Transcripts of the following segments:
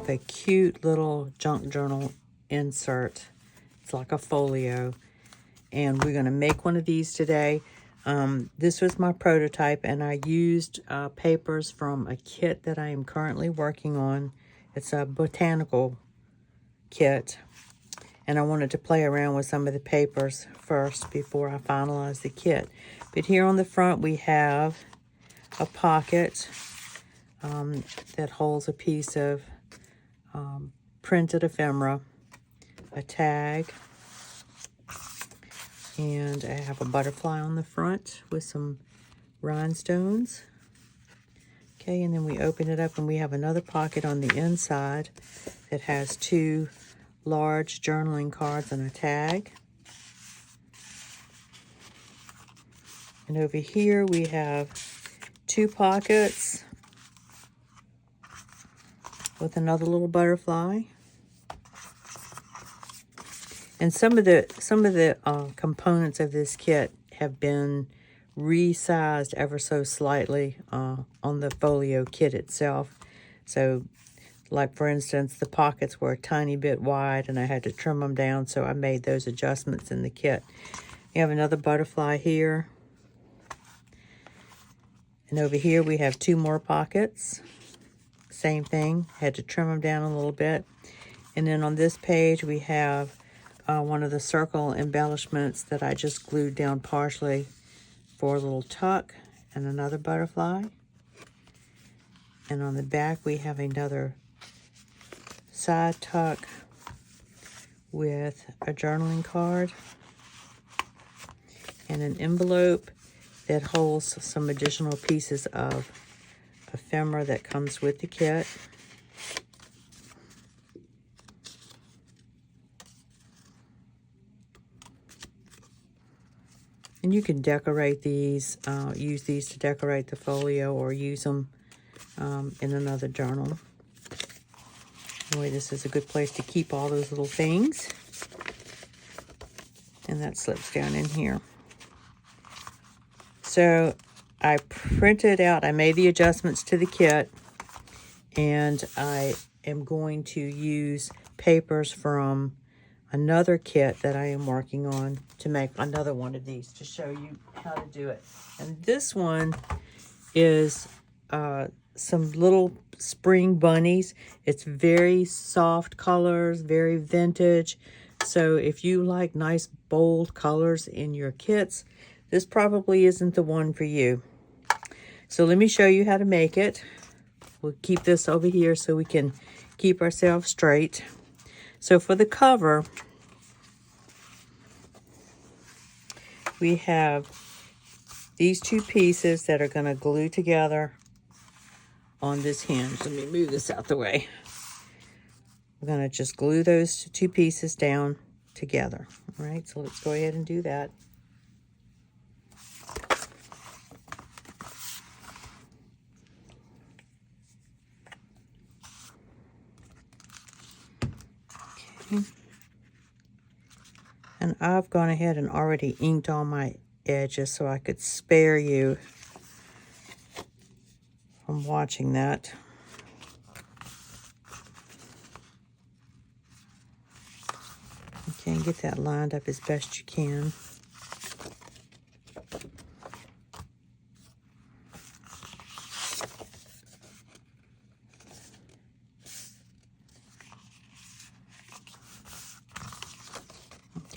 with a cute little junk journal insert. It's like a folio. And we're going to make one of these today. This was my prototype, and I used papers from a kit that I am currently working on. It's a botanical kit. And I wanted to play around with some of the papers first before I finalize the kit. But here on the front we have a pocket that holds a piece of printed ephemera, a tag, and I have a butterfly on the front with some rhinestones. Okay, and then we open it up and we have another pocket on the inside that has two large journaling cards and a tag. And over here we have two pockets with another little butterfly. And some of the components of this kit have been resized ever so slightly on the Folio kit itself. So, like for instance, the pockets were a tiny bit wide and I had to trim them down, so I made those adjustments in the kit. We have another butterfly here. And over here we have two more pockets. Same thing, had to trim them down a little bit. And then on this page we have one of the circle embellishments that I just glued down partially for a little tuck and another butterfly. And on the back we have another side tuck with a journaling card and an envelope that holds some additional pieces of ephemera that comes with the kit. And you can decorate these, use these to decorate the folio or use them in another journal. Anyway, this is a good place to keep all those little things. And that slips down in here. So I printed out, I made the adjustments to the kit, and I am going to use papers from another kit that I am working on to make another one of these to show you how to do it. And this one is some little spring bunnies. It's very soft colors, very vintage. So if you like nice bold colors in your kits, this probably isn't the one for you. So let me show you how to make it. We'll keep this over here so we can keep ourselves straight. So for the cover, we have these two pieces that are going to glue together on this hinge. Let me move this out the way. We're going to just glue those two pieces down together. All right, so let's go ahead and do that. Okay. And I've gone ahead and already inked all my edges so I could spare you from watching that. Okay, and get that lined up as best you can.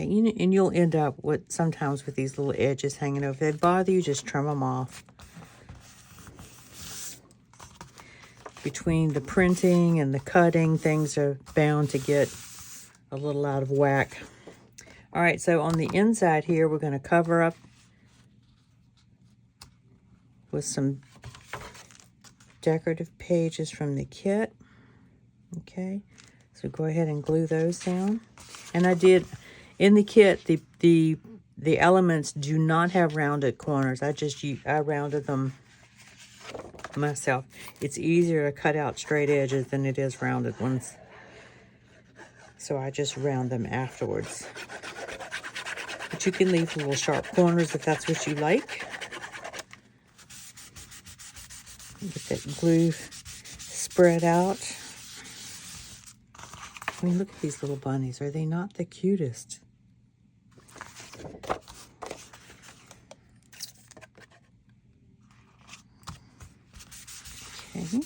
And you'll end up with sometimes with these little edges hanging over. If they bother you, just trim them off. Between the printing and the cutting, things are bound to get a little out of whack. All right, so on the inside here, we're going to cover up with some decorative pages from the kit. Okay, so go ahead and glue those down. And I did... In the kit, the elements do not have rounded corners. I rounded them myself. It's easier to cut out straight edges than it is rounded ones. So I just round them afterwards. But you can leave little sharp corners if that's what you like. Get that glue spread out. I mean, look at these little bunnies. Are they not the cutest? Okay.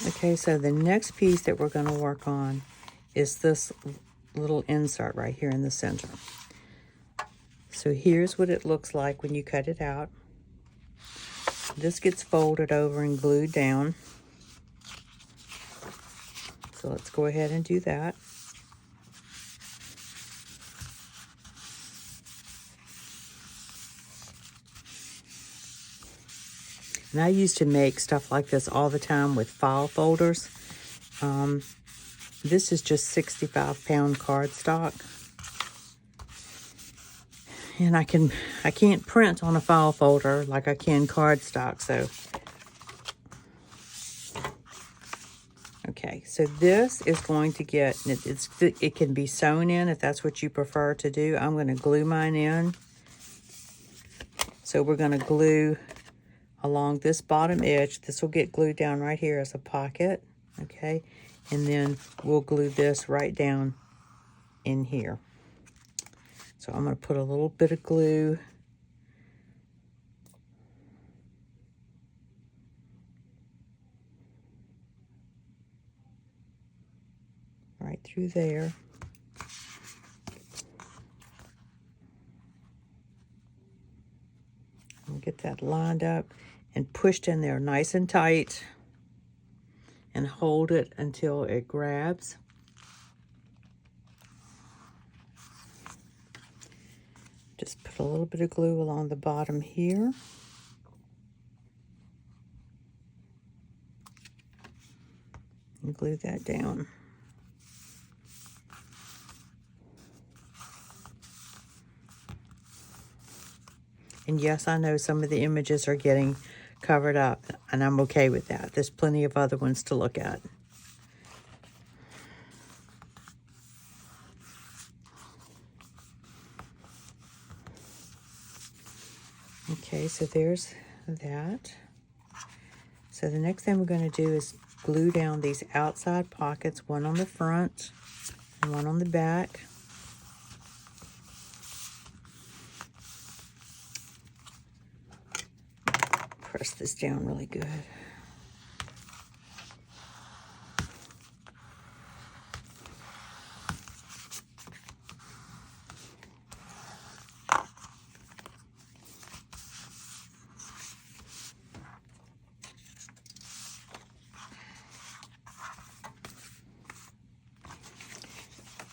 Okay, so the next piece that we're going to work on is this little insert right here in the center. So here's what it looks like when you cut it out. This gets folded over and glued down. So let's go ahead and do that. And I used to make stuff like this all the time with file folders. This is just 65-pound cardstock. And I can't print on a file folder like I can cardstock, so. Okay, so this is going to get, it can be sewn in if that's what you prefer to do. I'm going to glue mine in. So we're going to glue along this bottom edge. This will get glued down right here as a pocket, okay? And then we'll glue this right down in here. So I'm going to put a little bit of glue right through there. And get that lined up and pushed in there nice and tight, and hold it until it grabs. Just put a little bit of glue along the bottom here. And glue that down. And yes, I know some of the images are getting covered up, and I'm okay with that. There's plenty of other ones to look at. Okay, so there's that. So the next thing we're going to do is glue down these outside pockets, one on the front and one on the back. Press this down really good.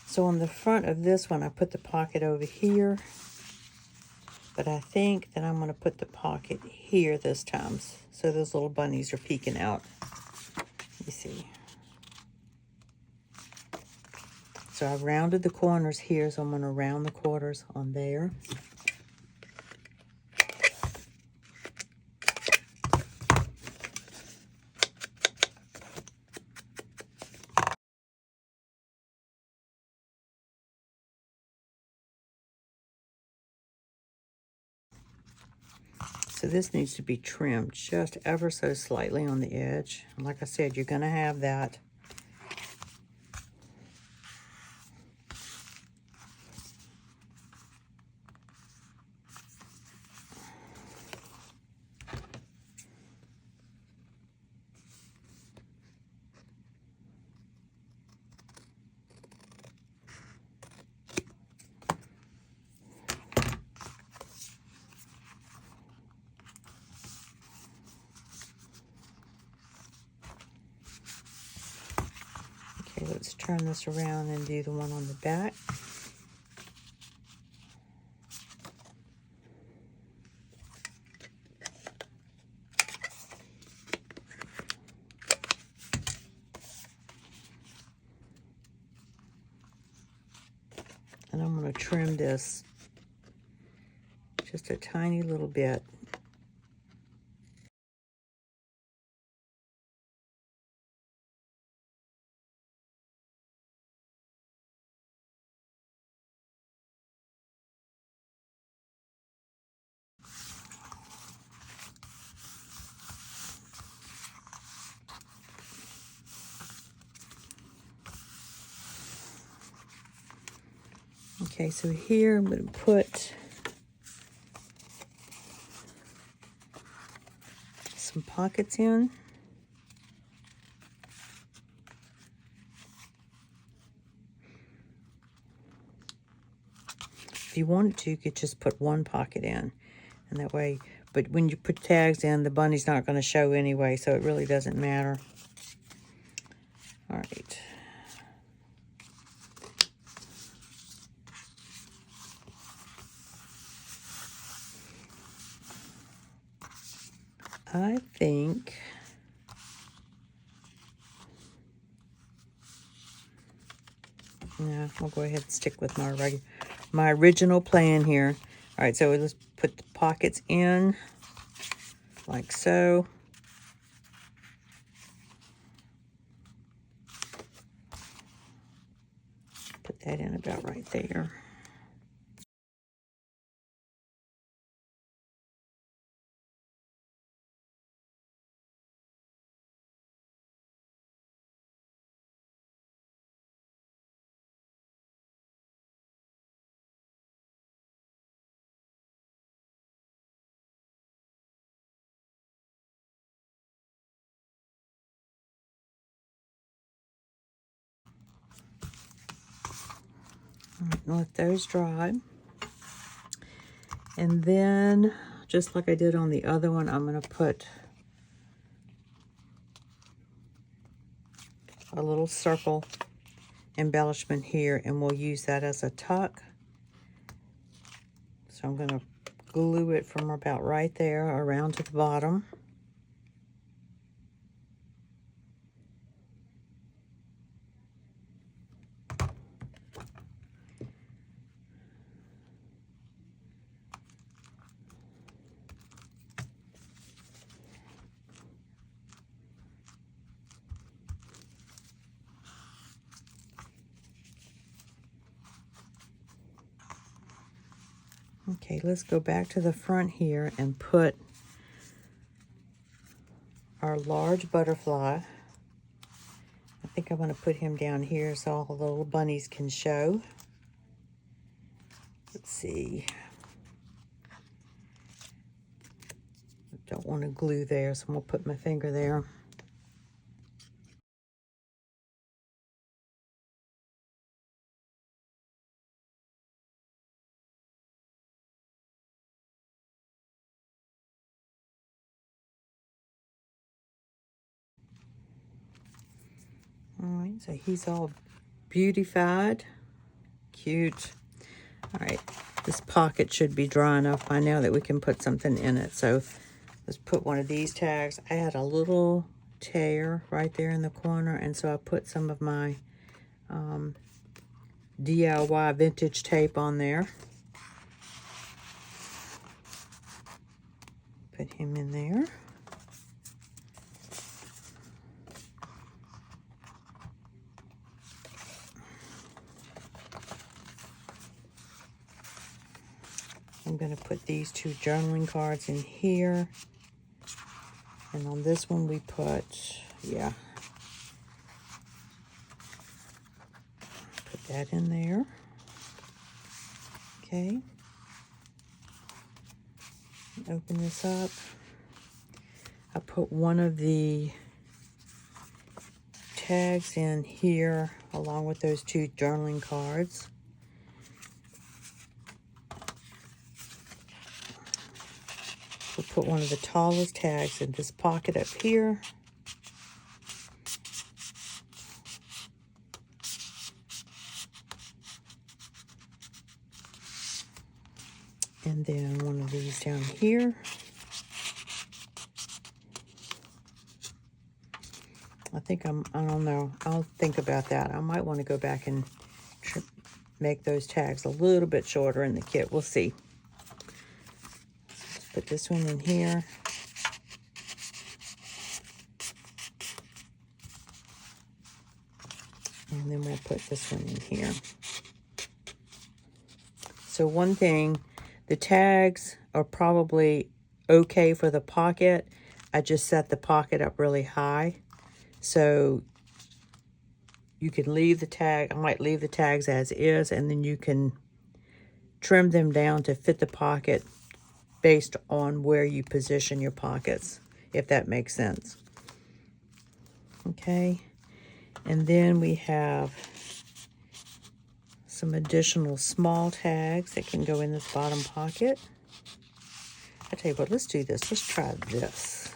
So on the front of this one, I put the pocket over here, but I think that I'm going to put the pocket here this time, so those little bunnies are peeking out. You see. So I rounded the corners here, so I'm going to round the corners on there. So this needs to be trimmed just ever so slightly on the edge. And like I said, you're going to have that. Okay, let's turn this around and do the one on the back. And I'm going to trim this just a tiny little bit. Okay, so here I'm going to put some pockets in. If you wanted to, you could just put one pocket in, and that way, but when you put tags in, the bunny's not going to show anyway, so it really doesn't matter. All right. I think yeah, I'll go ahead and stick with my original plan here. All right, so let's put the pockets in like so. Put that in about right there. All right, let those dry. And then, just like I did on the other one, I'm going to put a little circle embellishment here, and we'll use that as a tuck. So I'm going to glue it from about right there around to the bottom. Okay, let's go back to the front here and put our large butterfly. I think I'm going to put him down here so all the little bunnies can show. Let's see. I don't want to glue there, so I'm going to put my finger there. All right, so he's all beautified. Cute. All right, this pocket should be dry enough by now that we can put something in it. So let's put one of these tags. I had a little tear right there in the corner, and so I put some of my DIY vintage tape on there. Put him in there. I'm going to put these two journaling cards in here. And on this one we put, yeah, put that in there. Okay. Open this up. I put one of the tags in here along with those two journaling cards. We'll put one of the tallest tags in this pocket up here. And then one of these down here. I don't know. I'll think about that. I might want to go back and make those tags a little bit shorter in the kit. We'll see. Let's put this one in here. And then we'll put this one in here. So one thing, the tags are probably okay for the pocket. I just set the pocket up really high. So you can leave the tag, I might leave the tags as is, and then you can trim them down to fit the pocket based on where you position your pockets, if that makes sense. Okay, and then we have some additional small tags that can go in this bottom pocket. I tell you what, let's do this. Let's try this.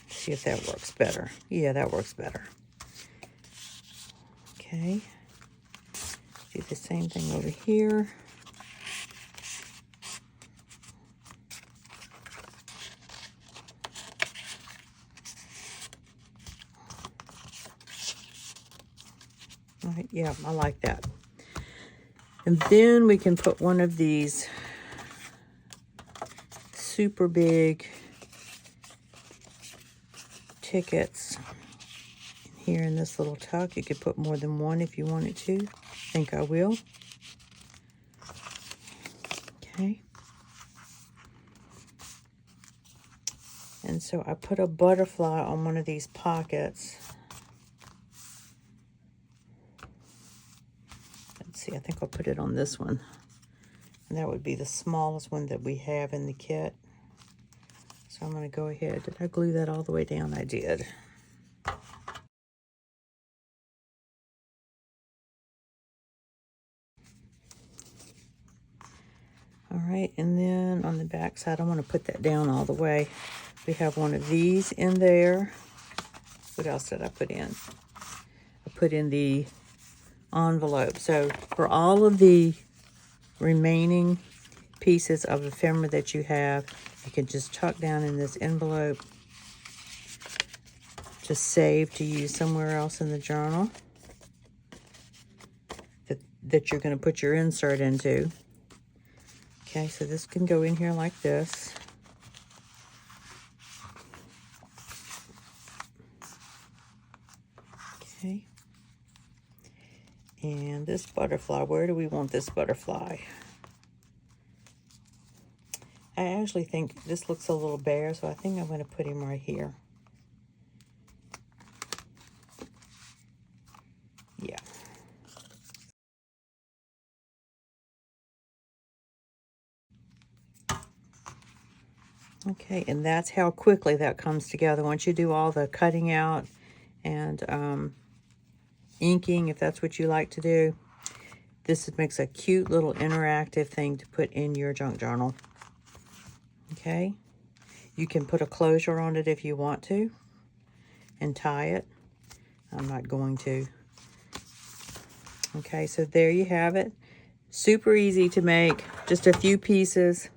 See if that works better. Yeah, that works better. Okay. Do the same thing over here. All right, yeah, I like that. And then we can put one of these super big tickets here in this little tuck. You could put more than one if you wanted to. I think I will. Okay. And so I put a butterfly on one of these pockets. Let's see, I think I'll put it on this one. And that would be the smallest one that we have in the kit. So I'm going to go ahead. Did I glue that all the way down? I did. All right, and then on the back side, I want to put that down all the way. We have one of these in there. What else did I put in? I put in the envelope. So for all of the remaining pieces of ephemera that you have, you can just tuck down in this envelope. Just save to use somewhere else in the journal that you're going to put your insert into. Okay, so this can go in here like this. Okay. And this butterfly, where do we want this butterfly? I actually think this looks a little bare, so I think I'm going to put him right here. Yeah. Okay, and that's how quickly that comes together. Once you do all the cutting out and inking, if that's what you like to do, this makes a cute little interactive thing to put in your junk journal. Okay, you can put a closure on it if you want to and tie it. I'm not going to. Okay, so there you have it. Super easy to make, just a few pieces.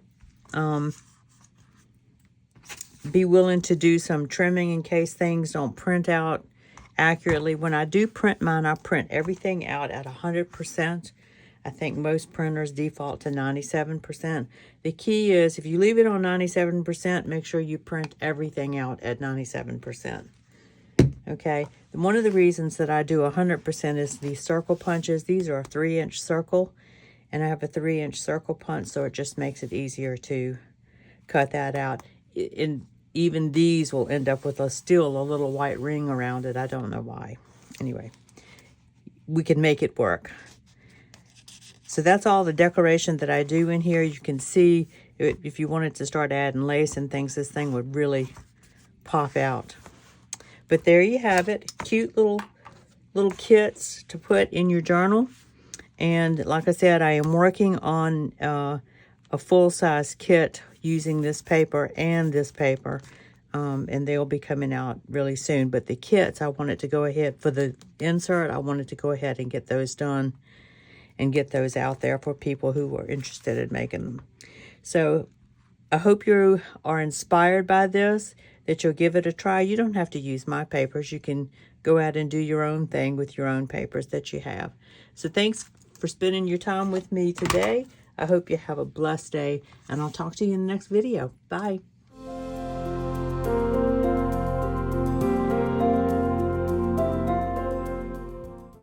Be willing to do some trimming in case things don't print out accurately. When I do print mine, I print everything out at 100%. I think most printers default to 97%. The key is if you leave it on 97%, make sure you print everything out at 97%. Okay, and one of the reasons that I do 100% is the circle punches. These are a 3-inch circle, and I have a 3-inch circle punch, so it just makes it easier to cut that out. Even these will end up with still a little white ring around it. I don't know why. Anyway, we can make it work. So that's all the decoration that I do in here. You can see if you wanted to start adding lace and things, this thing would really pop out. But there you have it. Cute little kits to put in your journal. And like I said, I am working on a full-size kit using this paper and this paper. And they'll be coming out really soon. But the kits, I wanted to go ahead, for the insert, I wanted to go ahead and get those done and get those out there for people who are interested in making them. So I hope you are inspired by this, that you'll give it a try. You don't have to use my papers. You can go out and do your own thing with your own papers that you have. So thanks for spending your time with me today. I hope you have a blessed day, and I'll talk to you in the next video. Bye.